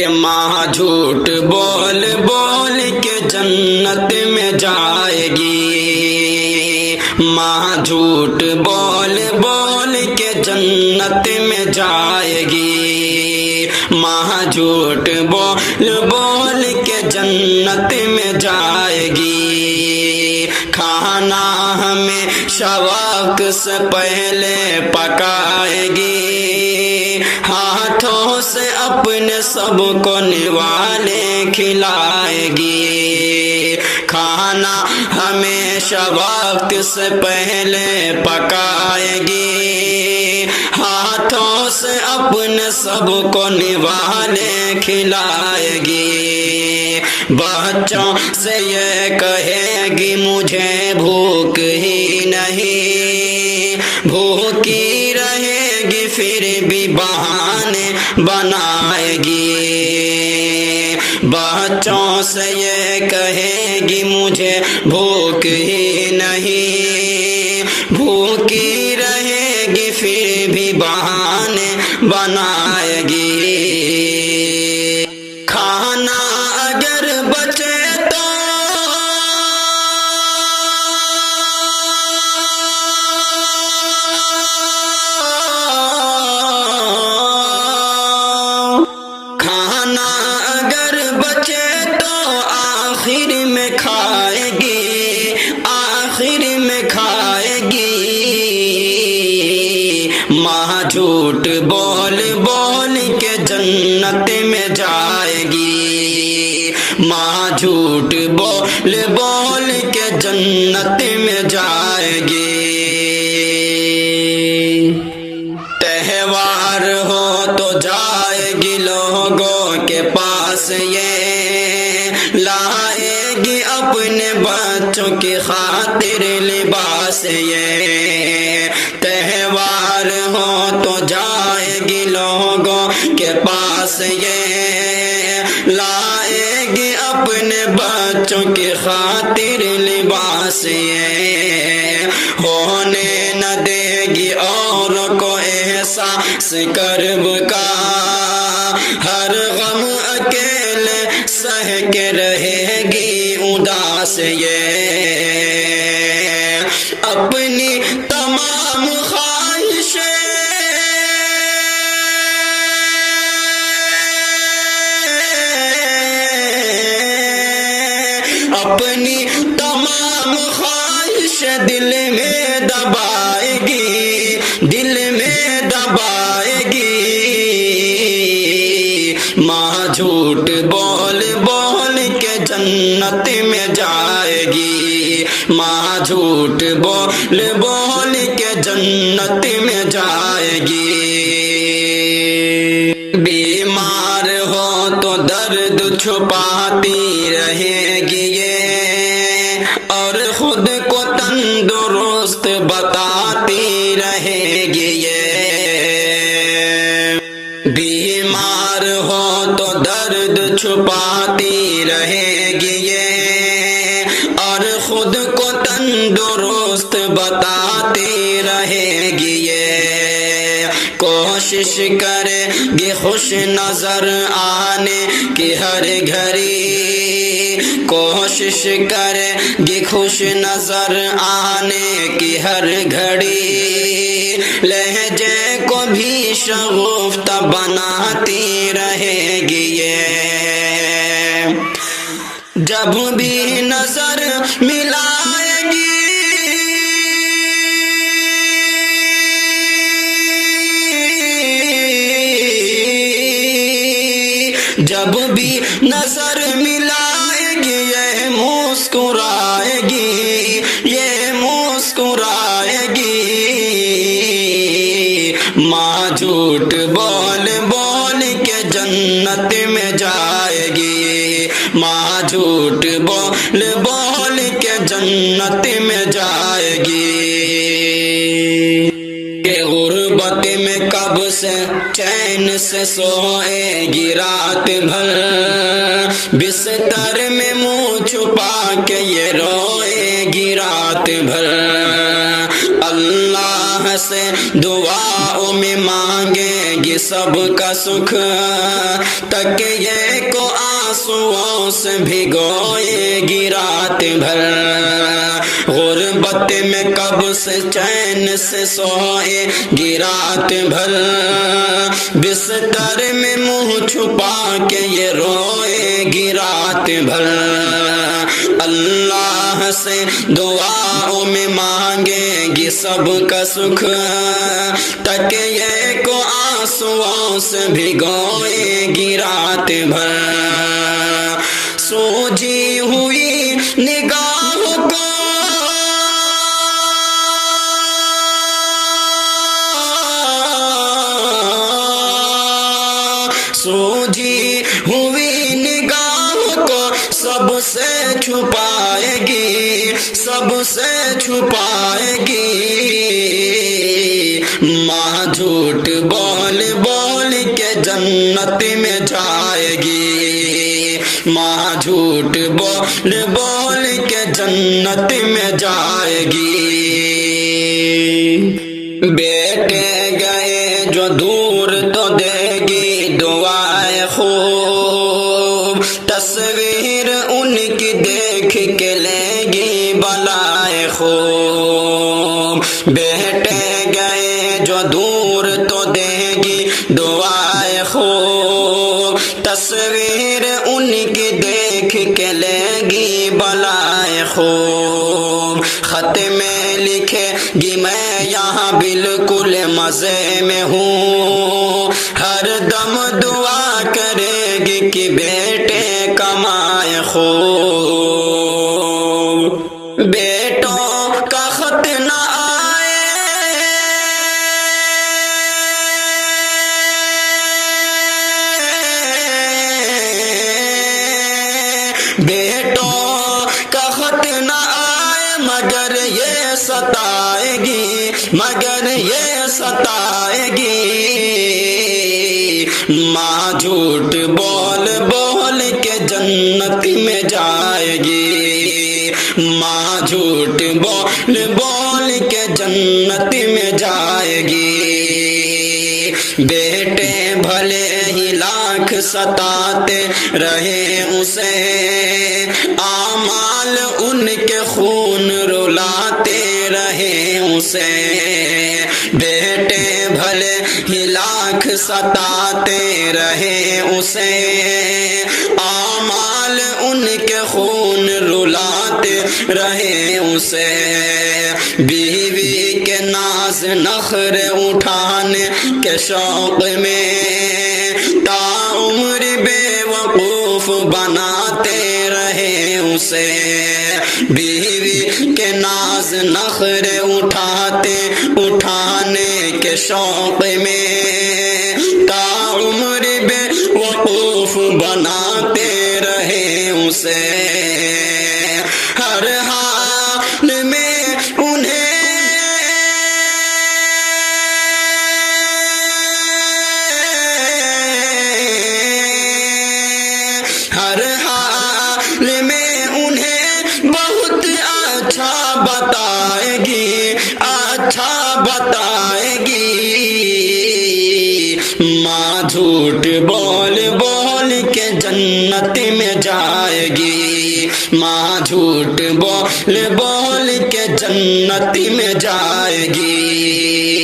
کہ ماں جھوٹ بول بول کے جنت میں جائے گی، ماں جھوٹ بول بول کے جنت میں جائے گی، ماں جھوٹ بول بول کے جنت میں جائے گی، کھانا ہمیشہ وقت سے پہلے پکائے گی، ہاتھوں سے اپنے سب کو نوالے کھلائے گی، کھانا ہمیشہ وقت سے پہلے پکائے گی، ہاتھوں سے اپنے سب کو نوالے کھلائے گی، بچوں سے یہ کہے گی مجھے بھوک ہی نہیں، بھوکی رہے گی پھر بھی بہانے بنائے گی، بچوں سے یہ کہے گی مجھے بھوک ہی نہیں، بھوکی رہے گی پھر بھی بہانے بنائے گی، کھانا اگر بچے تو کھانا اگر بچے تو آخر میں کھائے گی، آخر میں کھائے گی، ماں جھوٹ بول بول کے جنت میں جائے گی، ماں جھوٹ بول بول کے جنت میں جائے گی، تہوار ہو تو جائے گی لوگوں کے پاس یہ، لائے گی اپنے بچوں کی خاطر لباس یہ، تہوار ہو تو جائے گی لوگوں کے پاس یہ، لائے گی اپنے بچوں کی خاطر لباس یہ، ہونے نہ دے گی اور کو احساس کرب کا، ہر غم اکیلے سہ کے رہے گی اداس یہ، اپنی تمام خواہشیں اپنی تمام خواہش دل میں دبائے گی، دل میں دبائے گی، ماں جھوٹ بول بول کے جنت میں جائے گی، ماں جھوٹ بول بول کے جنت میں جائے گی، بیمار ہو تو درد چھپاتی رہے گی یہ، اور خود کو تندرست بتاتی رہے گی یہ، بیمار ہو تو درد چھپاتی رہے گی یہ، اور خود کو تندرست بتاتی رہے گی یہ، کوشش کرے گی خوش نظر آنے کی ہر گھڑی، کوشش کرے گی خوش نظر آنے کی ہر گھڑی، لہجے کو بھی شگفتہ بناتی رہے گی یہ، جب بھی نظر ملائے گی جب بھی نظر ملائے گی یہ مسکرائے گی، یہ مسکرائے گی، ماں جھوٹ بول بول کے جنت میں جائے گی، ماں جھوٹ بول بول کے جنت میں جائے گی، کہ غربت میں کب سے چین سے سوئے گی رات بھر، بستر میں منہ چھپا کے یہ روئے گی رات بھر، اللہ سے دعاؤں میں مانگے گی سب کا سکھ، تکیے کو آنسوؤں سے بھگوئے گی رات بھر، غربت میں کب سے چین سے سوئے گی رات بھر، بستر میں منہ چھپا کے یہ روئے گی رات بھر، اللہ سے دعاؤں میں مانگے گی سب کا سکھ، تکیے کو آنسوؤں سے بھگوئے گی رات بھر، سوجی ہوئی نگاہ کو سوجی ہوئی نگاہ کو سب سے چھپائے گی، سب سے چھپائے گی، ماں جھوٹ بول بول کے جنت میں جائے گی، ماں جھوٹ بول بول کے جنت میں جائے گی، بیٹے گئے جو دور تو دے گی دعائیں خوب، تصویر ان کی دیکھ کے لے گی بلائیں خوب، بیٹے گئے جو دور تو دے گی دعائیں خوب، تصویر ان کی دیکھ کے لے گی بلائیں خوب، خط میں لکھے گی میں یہاں بالکل مزے میں ہوں، ہر دم دعا کرے گی کہ بیٹے کمائے خوب، بیٹوں کا خط نہ آئے بیٹوں کا خط نہ آئے مگر یہ ستائے گی، مگر یہ ستائے گی، ماں جھوٹ بول بول کے جنت میں جائے گی، ماں جھوٹ بول بول کے جنت میں جائے گی، بیٹے بھلے ہی لاکھ ستاتے رہے اسے، اعمال ان کے خون رلاتے رہے اسے، بیٹے بھلے ہی لاکھ ستاتے رہے اسے، اعمال ان کے خون رلاتے رہے اسے، بیوی کے ناز نخرے اٹھانے کے شوق میں تاعمر بے وقوف بناتے رہے اسے، بیوی کے ناز نخرے اٹھانے کے شوق میں تاعمر بے وقوف بناتے رہے اسے، ہر حال میں انہیں ہر حال میں انہیں بہت اچھا بتائے گی، اچھا بتائے گی، ماں جھوٹ بول بول کے جنت میں جائے گی، ماں جھوٹ بول بول کے جنت میں جائے گی،